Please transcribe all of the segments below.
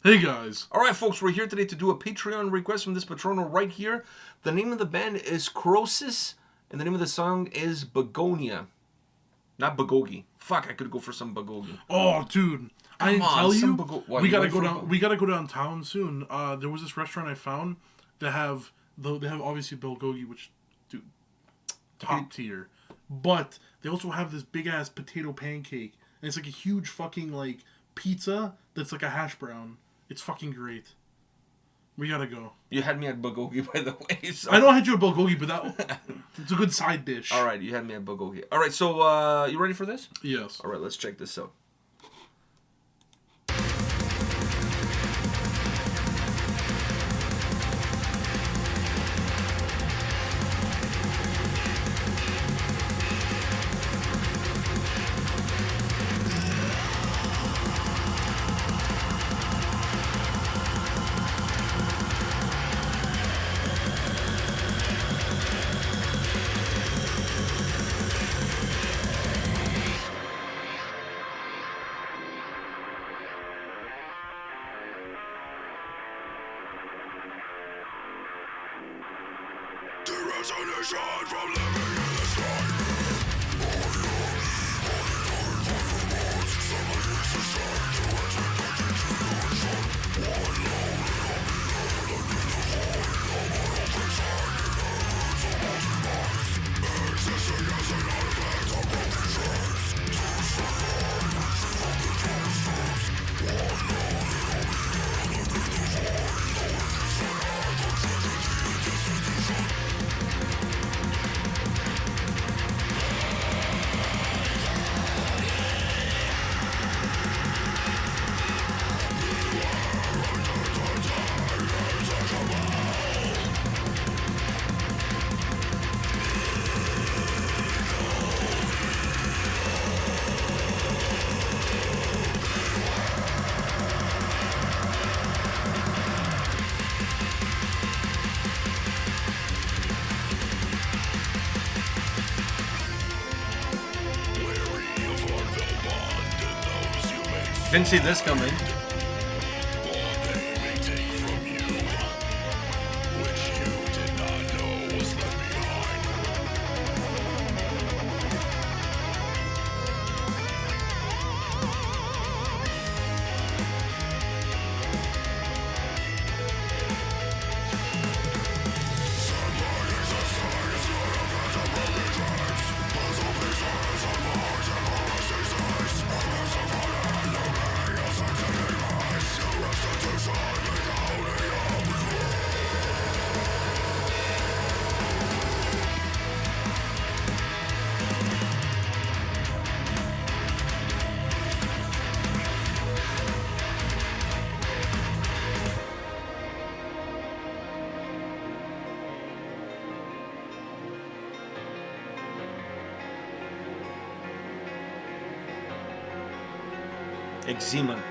Hey guys. Alright folks, we're here today to do a Patreon request from this patrono right here. The name of the band is Krosis, and the name of the song is Begonia. Not Bagogi. Fuck, I could go for some Bagogi. Oh, dude. I didn't tell you. What, we you gotta went go for down. We gotta go downtown soon. There was this restaurant I found that they have obviously bulgogi, which, dude, top tier. But they also have this big ass potato pancake, and it's like a huge fucking like pizza that's like a hash brown. It's fucking great. We gotta go. You had me at Bagogi, by the way. So. I know I had you at bulgogi, but it's a good side dish. Alright, you had me at Bagogi. Alright, so you ready for this? Yes. Alright, let's check this out. Deracination from living in the sky. Didn't see this coming. Eczema.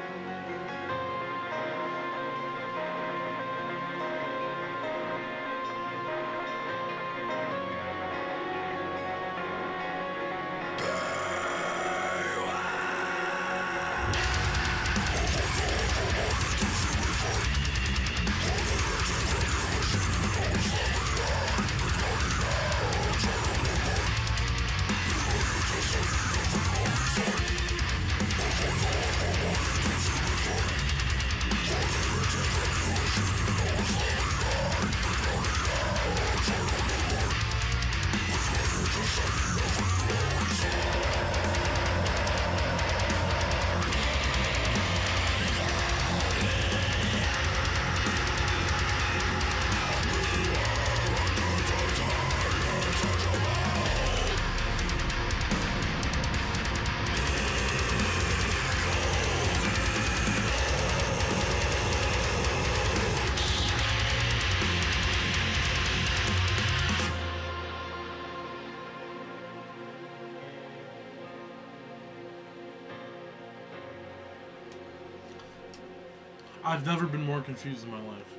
I've never been more confused in my life.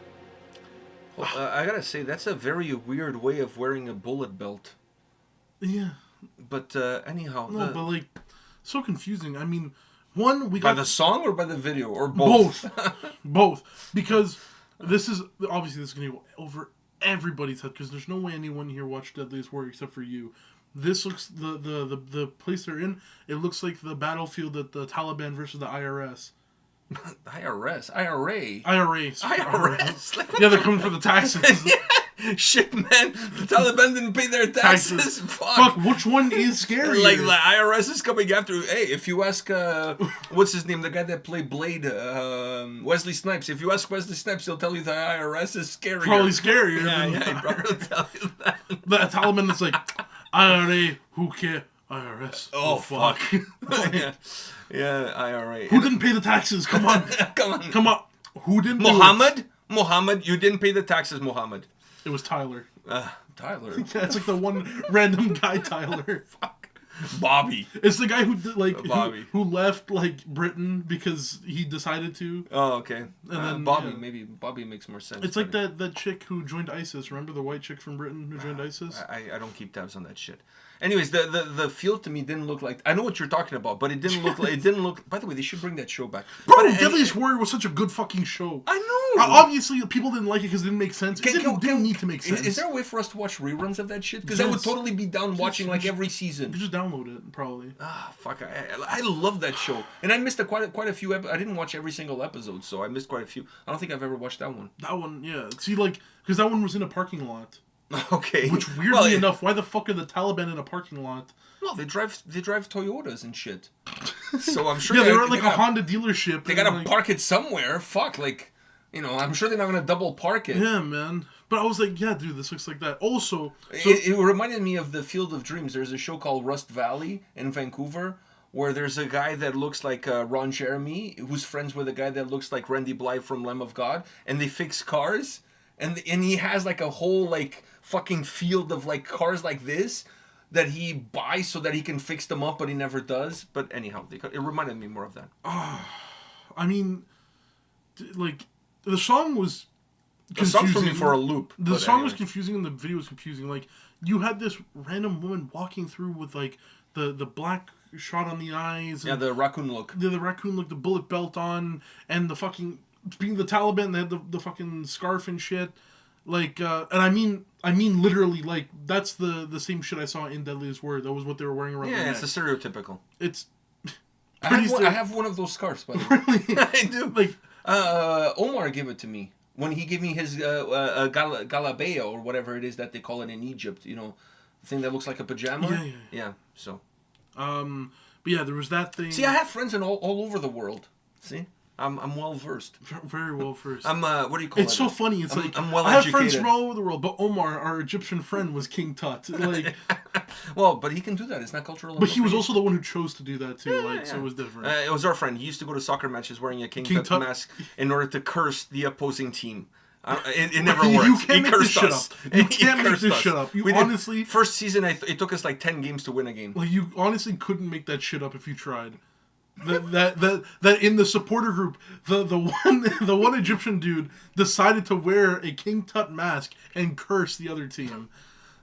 Well, I gotta say, that's a very weird way of wearing a bullet belt. Yeah. But anyhow... No, but like, so confusing. I mean, One, we By got the song or by the video or both? both, because this is going to go over everybody's head, because there's no way anyone here watched Deadliest Warrior except for you. This looks the place they're in. It looks like the battlefield at the Taliban versus the IRS. IRA. Yeah, they're coming for the taxes. Shit, man. The Taliban didn't pay their taxes. Fuck, which one is scarier? Like, the IRS is coming after. Hey, if you ask, what's his name? The guy that played Blade, Wesley Snipes. If you ask Wesley Snipes, he'll tell you the IRS is scarier. Probably scarier. Yeah, he'd probably tell you that. The Taliban that's like, IRA, who care? IRS. Oh, fuck. Yeah, IRA. Who didn't pay the taxes? Come on. Come on. Who didn't Mohammed, you didn't pay the taxes, Mohammed. It was Tyler. Tyler. Yeah, it's like the one random guy, Tyler. Fuck. Bobby. It's the guy who did, like Bobby. who left like Britain because he decided to. Oh, okay. And then, Bobby, yeah. Maybe Bobby makes more sense. It's like that chick who joined ISIS. Remember the white chick from Britain who joined ISIS? I don't keep tabs on that shit. Anyways, the field to me didn't look like. I know what you're talking about, but it didn't look like. It didn't look. By the way, they should bring that show back. Bro, Deadliest Warrior was such a good fucking show. I know. Obviously, people didn't like it because it didn't make sense. It didn't need to make sense. Is there a way for us to watch reruns of that shit? Because I would totally be down watching like every season. You just download it, probably. Ah, fuck! I love that show, and I missed quite a few. I didn't watch every single episode, so I missed quite a few. I don't think I've ever watched that one. That one, yeah. See, like, because that one was in a parking lot. Okay. Which weirdly enough, why the fuck are the Taliban in a parking lot? No, they drive Toyotas and shit. So I'm sure. Yeah, they were at like a Honda dealership. They gotta park it somewhere. Fuck, like, you know, I'm sure they're not gonna double park it. Yeah, man. But I was like, yeah, dude, this looks like that. Also, it reminded me of the Field of Dreams. There's a show called Rust Valley in Vancouver, where there's a guy that looks like Ron Jeremy, who's friends with a guy that looks like Randy Blythe from Lamb of God, and they fix cars, and he has like a whole like fucking field of like cars like this that he buys so that he can fix them up, but he never does. But anyhow, it reminded me more of that. I mean, like, the song was confusing. The song threw me for a loop. The song was confusing and the video was confusing. Like, you had this random woman walking through with like the black shot on the eyes. And the raccoon look. The raccoon look, the bullet belt on, and the fucking being the Taliban, they had the fucking scarf and shit. Like, and I mean literally, like, that's the same shit I saw in Deadliest Warrior. That was what they were wearing around their neck. It's a stereotypical. It's I have one of those scarves, by the way. Really? I do. Like, Omar gave it to me when he gave me his galabea or whatever it is that they call it in Egypt. You know, the thing that looks like a pajama. Yeah. So. But yeah, there was that thing. See, I have friends in all over the world. See, I'm well versed. Very well versed. I'm what do you call it? It's so funny. It's I'm well I have educated. friends from all over the world, but Omar, our Egyptian friend, was King Tut. Like, well, but he can do that. It's not cultural. But he was also the one who chose to do that too. So it was different. It was our friend. He used to go to soccer matches wearing a King Tut mask in order to curse the opposing team. It never worked. You can't he make cursed this shit us. up. You can't make this shit up. You honestly... First season, it took us like 10 games to win a game. Like, you honestly couldn't make that shit up if you tried. That in the supporter group, the one Egyptian dude decided to wear a King Tut mask and curse the other team.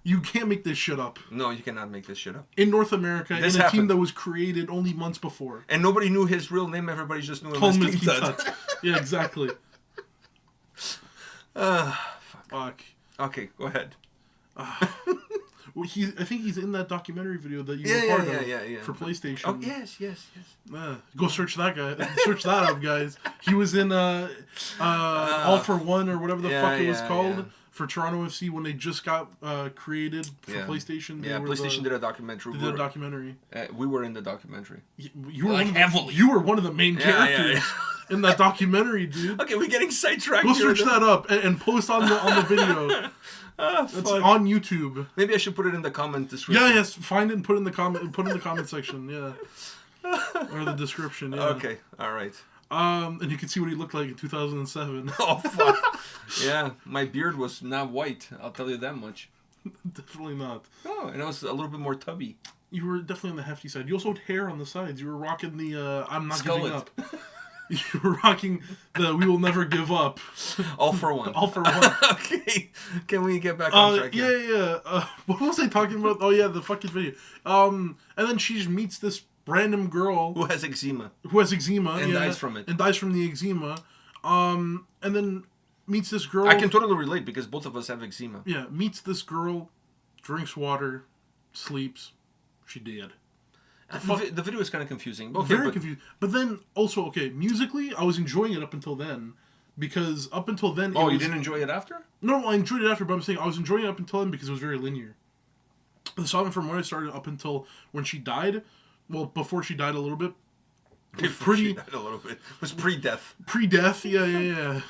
You can't make this shit up. No, you cannot make this shit up. In North America, in a team that was created only months before. And nobody knew his real name. Everybody just knew him as King Tut. Yeah, exactly. Fuck. Okay, go ahead. Well, I think he's in that documentary video that you were part of for PlayStation. Oh, yes. Go search that guy. Search that up, guys. He was in All for One or whatever the fuck it was called for Toronto FC when they just got created for PlayStation. PlayStation did a documentary. They did a documentary. We were in the documentary. You were heavily. You were one of the main characters in that documentary, dude. Okay, we're getting sidetracked. Go search that up and post on the video. It's on YouTube. Maybe I should put it in the comment description. Yeah, yes. Find it and put it in the comment section. Yeah, or the description. Yeah. Okay. All right. And you can see what he looked like in 2007. Oh fuck. Yeah, my beard was not white. I'll tell you that much. Definitely not. Oh, and I was a little bit more tubby. You were definitely on the hefty side. You also had hair on the sides. You were rocking the I'm not Skullet. giving up. You were rocking the We Will Never Give Up. All for one. All for one. Okay. Can we get back on track here? Yeah. What was I talking about? Oh, yeah, the fucking video. And then she just meets this random girl Who has eczema. and dies from it. and dies from the eczema, and then meets this girl. I can totally relate because both of us have eczema. Yeah, meets this girl, drinks water, sleeps, she dead. The video is kind of confusing. Okay, Very confused. But then also, okay, musically, I was enjoying it up until then. Because up until then... Oh, you didn't enjoy it after? No, I enjoyed it after, but I'm saying I was enjoying it up until then because it was very linear. The song from when I started up until when she died, well, before she died a little bit, it was pretty... She died a little bit. It was pre-death. Pre-death, yeah.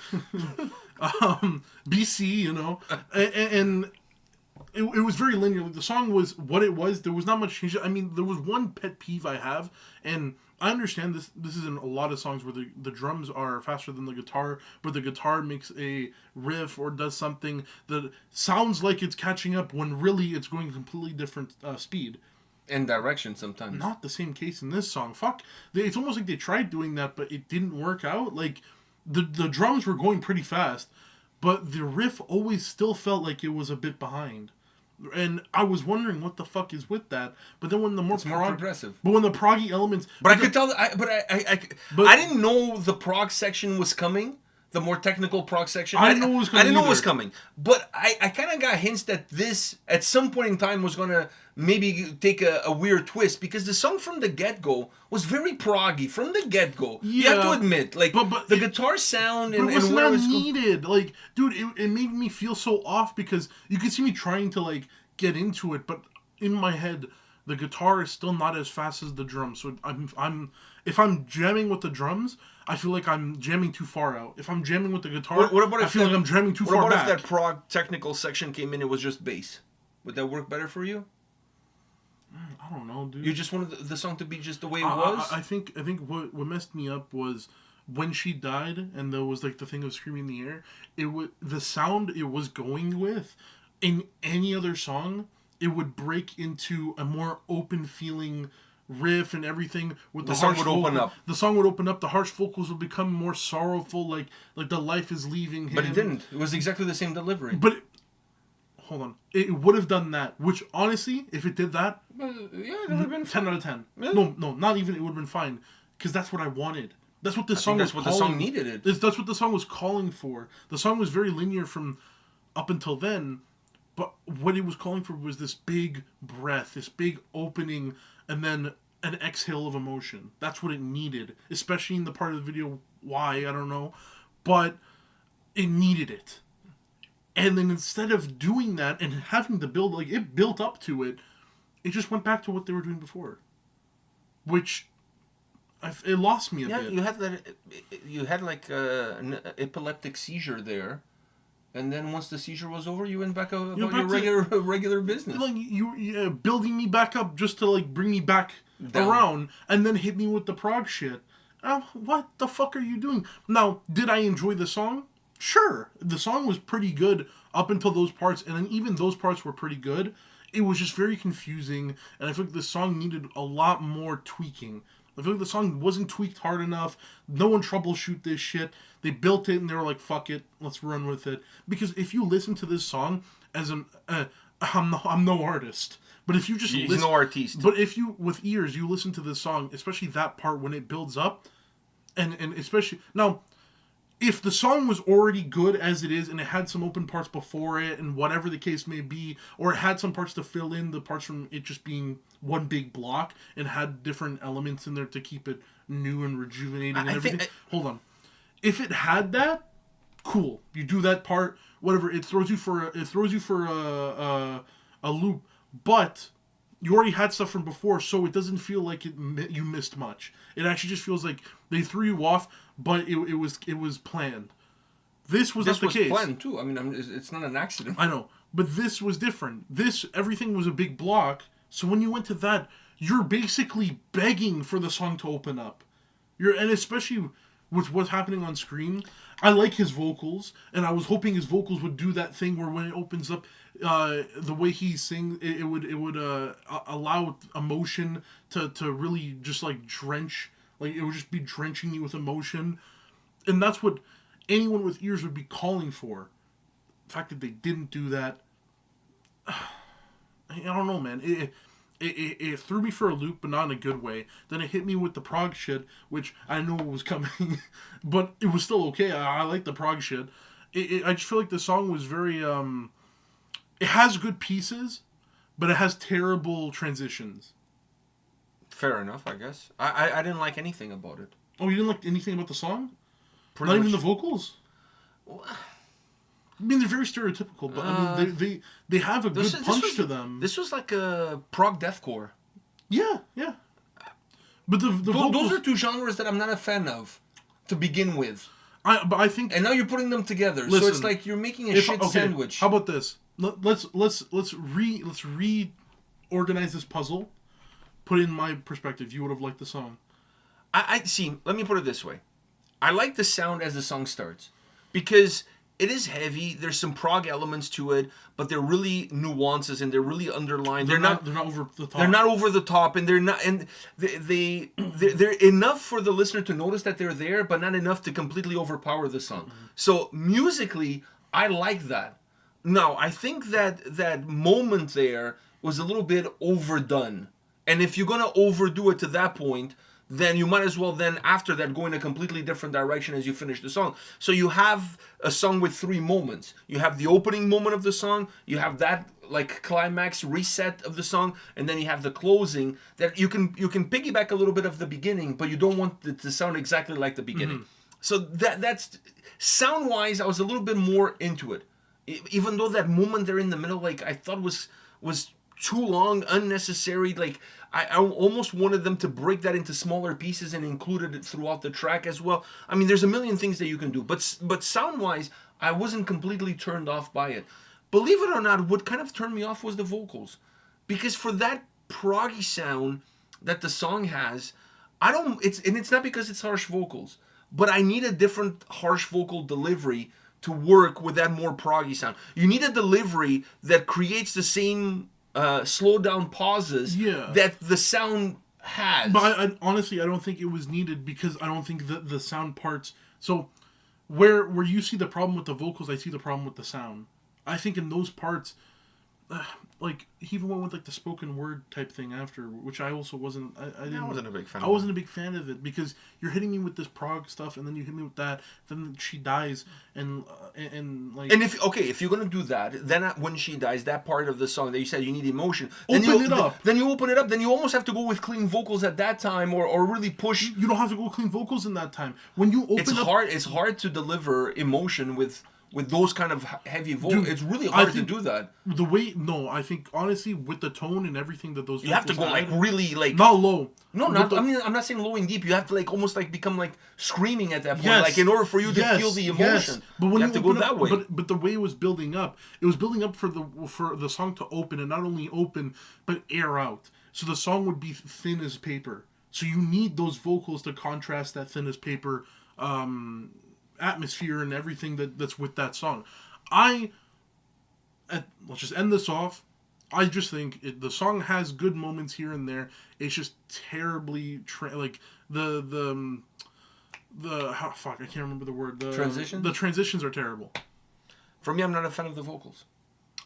BC, you know. And it was very linear. Like, the song was what it was. There was not much change. I mean, there was one pet peeve I have, and I understand this. This is in a lot of songs where the drums are faster than the guitar, but the guitar makes a riff or does something that sounds like it's catching up when really it's going completely different speed. And direction sometimes. Not the same case in this song. Fuck. It's almost like they tried doing that, but it didn't work out. Like, the drums were going pretty fast, but the riff always still felt like it was a bit behind. And I was wondering what the fuck is with that. But then when the more progressive. But when the proggy elements... But I could tell... I didn't know the prog section was coming. The more technical prog section. I didn't know it was coming. I didn't know it was coming. But I kind of got hints that this, at some point in time, was going to maybe take a weird twist. Because the song from the get-go was very proggy. From the get-go. Yeah. You have to admit. Like, but the guitar sound and it was where not it was needed. Like, dude, it made me feel so off because you could see me trying to, like, get into it. But in my head, the guitar is still not as fast as the drums. So if I'm jamming with the drums... I feel like I'm jamming too far out. If I'm jamming with the guitar, I feel like I'm jamming too far back. What about if that prog technical section came in, it was just bass? Would that work better for you? I don't know, dude. You just wanted the song to be just the way it was? I think what messed me up was when she died and there was like the thing of screaming in the air. The sound it was going with in any other song, it would break into a more open feeling riff and everything with the song would open up. The song would open up. The harsh vocals would become more sorrowful, like the life is leaving him. But it didn't. It was exactly the same delivery. But hold on, it would have done that. Which honestly, if it did that, yeah, it would have been 10 out of 10. Yeah. No, not even. It would have been fine because that's what I wanted. That's what this song was. That's what the song needed. That's what the song was calling for. The song was very linear from up until then, but what it was calling for was this big breath, this big opening. And then an exhale of emotion. That's what it needed. Especially in the part of the video, why, I don't know. But it needed it. And then instead of doing that and having to build, like, it built up to it, it just went back to what they were doing before. Which, it lost me a bit. You had like an epileptic seizure there. And then once the seizure was over, you went back about your regular business. Like you building me back up just to like bring me back around, and then hit me with the prog shit. What the fuck are you doing? Now, did I enjoy the song? Sure, the song was pretty good up until those parts, and then even those parts were pretty good. It was just very confusing, and I feel like the song needed a lot more tweaking. I feel like the song wasn't tweaked hard enough. No one troubleshoot this shit. They built it and they were like, fuck it, let's run with it. Because if you listen to this song as I'm no artist. But if you just He's no artiste. But if you, with ears, you listen to this song, especially that part when it builds up, and especially, now, if the song was already good as it is and it had some open parts before it and whatever the case may be, or it had some parts to fill in the parts from it just being one big block and had different elements in there to keep it new and rejuvenating and everything. Hold on. If it had that, cool. You do that part, whatever. It throws you for a loop, but you already had stuff from before, so it doesn't feel like you missed much. It actually just feels like they threw you off, but it was planned. This was not the case. This was planned too. I mean, it's not an accident. I know, but this was different. Everything was a big block. So when you went to that, you're basically begging for the song to open up. And especially with what's happening on screen, I like his vocals, and I was hoping his vocals would do that thing where when it opens up, the way he sings, it would allow emotion to really just like drench, like it would just be drenching you with emotion, and that's what anyone with ears would be calling for. The fact that they didn't do that, I don't know, man. it threw me for a loop, but not in a good way. Then it hit me with the prog shit, which I know was coming, but it was still okay. I like the prog shit. I just feel like the song was very it has good pieces, but it has terrible transitions. Fair enough, I guess. I didn't like anything about it. Oh, you didn't like anything about the song? Pretty Not much. even the vocals? I mean, they're very stereotypical, but I mean, they have a good punch to them. This was like a prog deathcore. Yeah. But the vocals, Those are two genres that I'm not a fan of, to begin with. But I think, And now you're putting them together, so Listen, it's like you're making a shit sandwich. How about this? Let's reorganize this puzzle. Put it in my perspective. You would have liked the song. I see. Let me put it this way. I like the sound as the song starts, because it is heavy. There's some prog elements to it, but they're really nuances and they're really underlined. They're not over the top. They're not over the top, and they're enough for the listener to notice that they're there, but not enough to completely overpower the song. Mm-hmm. So musically, I like that. Now, I think that moment there was a little bit overdone, and if you're gonna overdo it to that point, then you might as well then after that go in a completely different direction as you finish the song. So you have a song with 3 moments. You have the opening moment of the song, you have that like climax reset of the song, and then you have the closing that you can piggyback a little bit of the beginning, but you don't want it to sound exactly like the beginning. Mm-hmm. So that's sound wise, I was a little bit more into it. Even though that moment there in the middle, like I thought was too long, unnecessary. Like I almost wanted them to break that into smaller pieces and included it throughout the track as well. I mean, there's a million things that you can do, but sound-wise, I wasn't completely turned off by it. Believe it or not, what kind of turned me off was the vocals, because for that proggy sound that the song has, it's not because it's harsh vocals, but I need a different harsh vocal delivery to work with that more proggy sound. You need a delivery that creates the same slow down pauses that the sound has. But I honestly, I don't think it was needed, because I don't think the sound parts. So where you see the problem with the vocals, I see the problem with the sound. I think in those parts, like he even went with like the spoken word type thing after, which I also wasn't. I wasn't a big fan. I wasn't a big fan of it, because you're hitting me with this prog stuff, and then you hit me with that. Then she dies, and like. And if you're gonna do that, then when she dies, that part of the song that you said you need emotion. Then you open it up. Then you open it up. Then you almost have to go with clean vocals at that time, or really push. You don't have to go clean vocals in that time. When you open It's hard to deliver emotion with those kind of heavy vocals. It's really hard to do that. I think honestly, with the tone and everything that those you have to go like really like not low. No, I'm not saying low and deep. You have to like almost like become like screaming at that point, like in order for you to feel the emotion. Yes. But when you have to go that way. But the way it was building up, for the song to open, and not only open but air out. So the song would be thin as paper. So you need those vocals to contrast that thin as paper atmosphere and everything that's with that song. Let's just end this off. I just think the song has good moments here and there. It's just terribly like the fuck, I can't remember the word. Transitions? The transitions are terrible. For me, I'm not a fan of the vocals.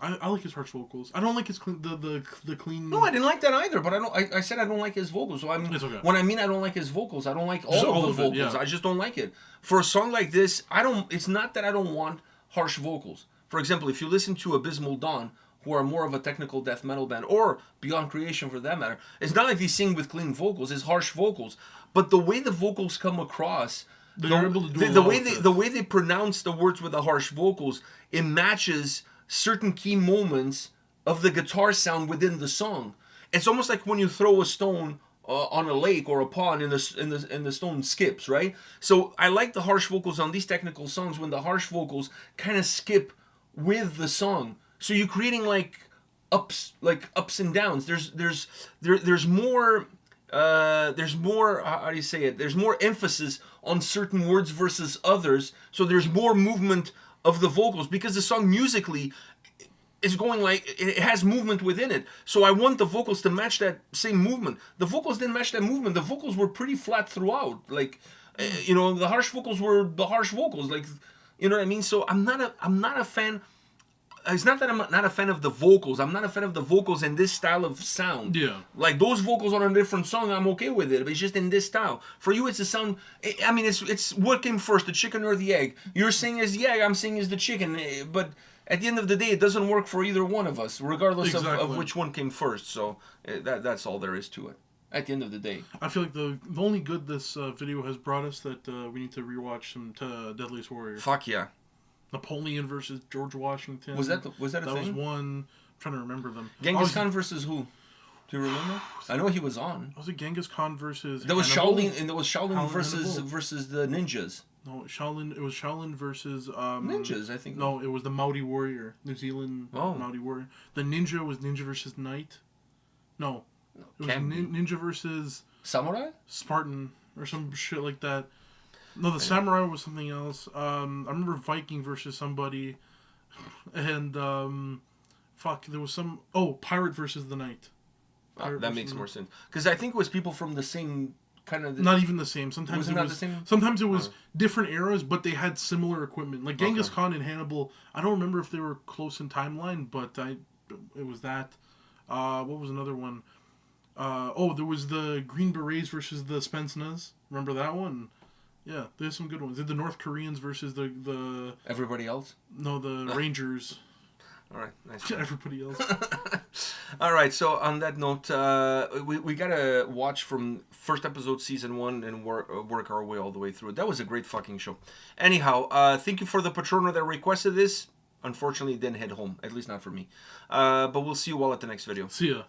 I like his harsh vocals. I don't like his clean the clean. No, I didn't like that either. But I said I don't like his vocals. So it's okay. When I mean I don't like his vocals, I don't like all of the vocals. I just don't like it. For a song like this, it's not that I don't want harsh vocals. For example, if you listen to Abysmal Dawn, who are more of a technical death metal band, or Beyond Creation for that matter, it's not like they sing with clean vocals. It's harsh vocals. But the way the vocals come across, the way they pronounce the words with the harsh vocals, it matches certain key moments of the guitar sound within the song. It's almost like when you throw a stone on a lake or a pond, and the stone skips, right? So I like the harsh vocals on these technical songs when the harsh vocals kind of skip with the song. So you're creating like ups and downs. There's more how do you say it? There's more emphasis on certain words versus others. So there's more movement of the vocals, because the song musically is going like it has movement within it. So I want the vocals to match that same movement. The vocals didn't match that movement. The vocals were pretty flat throughout. Like the harsh vocals were the harsh vocals. Like, you know what I mean? So I'm not a fan. it's not that I'm not a fan of the vocals. I'm not a fan of the vocals in this style of sound. Yeah. Like those vocals on a different song, I'm okay with it. But it's just in this style. For you, it's a sound. I mean, it's what came first, the chicken or the egg? You're saying is the egg. I'm saying is the chicken. But at the end of the day, it doesn't work for either one of us, regardless of which one came first. So that's all there is to it. At the end of the day, I feel like the only good this video has brought us that we need to rewatch some Deadliest Warrior. Fuck yeah. Napoleon versus George Washington. Was that a thing? That was one. I'm trying to remember them. Genghis Khan versus who? Do you remember? I know he was on. Was it Genghis Khan versus? There was Hannibal? Shaolin, and there was Shaolin Hannibal. versus the ninjas. No, Shaolin. It was Shaolin versus Ninjas, I think. No, it was the Maori warrior, New Zealand Maori warrior. The ninja was ninja versus knight. No, it was ninja versus samurai, Spartan, or some shit like that. No, the samurai was something else. I remember Viking versus somebody, and fuck, there was some. Oh, pirate versus the knight. That makes more sense because I think it was people from the same kind of. Not even the same. Sometimes it was. The same? Sometimes it was different eras, but they had similar equipment. Like Genghis Khan and Hannibal. I don't remember if they were close in timeline, but it was that. What was another one? There was the Green Berets versus the Spensnas. Remember that one? Yeah, there's some good ones. Did the North Koreans versus the everybody else? No, the Rangers. All right, nice. Everybody else. All right, so on that note, we gotta watch from first episode season 1 and work our way all the way through it. That was a great fucking show. Anyhow, thank you for the patroner that requested this. Unfortunately, it didn't hit home, at least not for me. But we'll see you all at the next video. See ya.